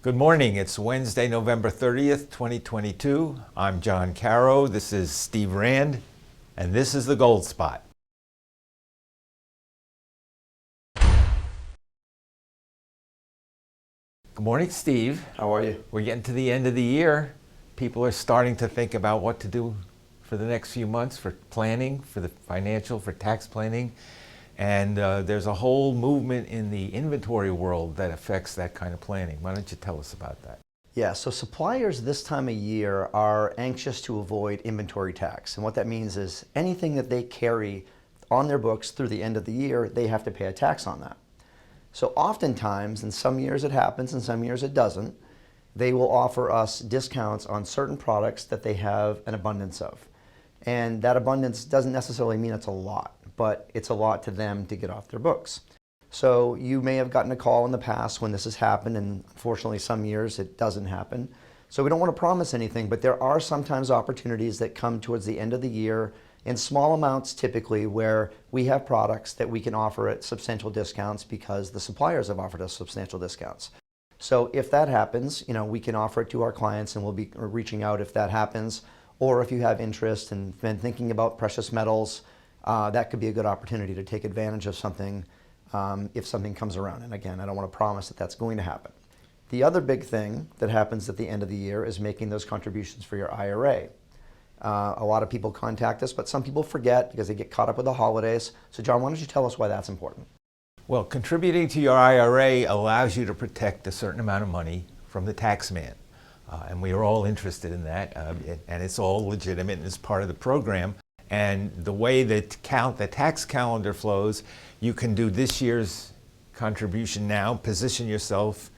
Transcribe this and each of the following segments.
Good morning. It's Wednesday, November 30th, 2022. I'm John Karow. This is Steve Rand, and this is the Gold Spot. Good morning, Steve. How are you? We're getting to the end of the year. People are starting to think about what to do for the next few months for planning, for the financial, for tax planning. And there's a whole movement in the inventory world that affects that kind of planning. Why don't you tell us about that? Yeah, so suppliers this time of year are anxious to avoid inventory tax. And what that means is anything that they carry on their books through the end of the year, they have to pay a tax on that. So oftentimes, in some years it happens, in some years it doesn't, they will offer us discounts on certain products that they have an abundance of. And that abundance doesn't necessarily mean it's a lot, but it's a lot to them to get off their books. So you may have gotten a call in the past when this has happened, and unfortunately some years it doesn't happen. So we don't want to promise anything, but there are sometimes opportunities that come towards the end of the year in small amounts typically, where we have products that we can offer at substantial discounts because the suppliers have offered us substantial discounts. So if that happens, we can offer it to our clients, and we'll be reaching out if that happens. Or if you have interest and been thinking about precious metals, that could be a good opportunity to take advantage of something if something comes around. And again, I don't want to promise that that's going to happen. The other big thing that happens at the end of the year is making those contributions for your IRA. A lot of people contact us, but some people forget because they get caught up with the holidays. So John, why don't you tell us why that's important? Well, contributing to your IRA allows you to protect a certain amount of money from the tax man. And we are all interested in that, and it's all legitimate and it's part of the program. And the way that the tax calendar flows, you can do this year's contribution now, position yourself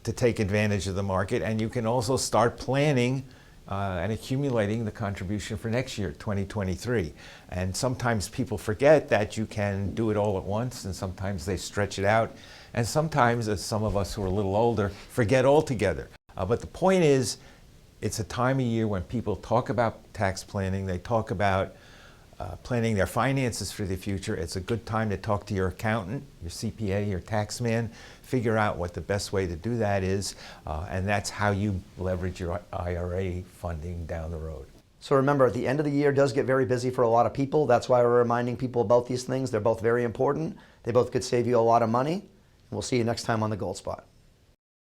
to take advantage of the market, and you can also start planning and accumulating the contribution for next year, 2023. And sometimes people forget that you can do it all at once, and sometimes they stretch it out. And sometimes, as some of us who are a little older, forget altogether. But the point is, it's a time of year when people talk about tax planning, they talk about planning their finances for the future. It's a good time to talk to your accountant, your CPA, your tax man, figure out what the best way to do that is, and that's how you leverage your IRA funding down the road. So remember, the end of the year does get very busy for a lot of people. That's why we're reminding people about these things. They're both very important. They both could save you a lot of money. We'll see you next time on the Gold Spot.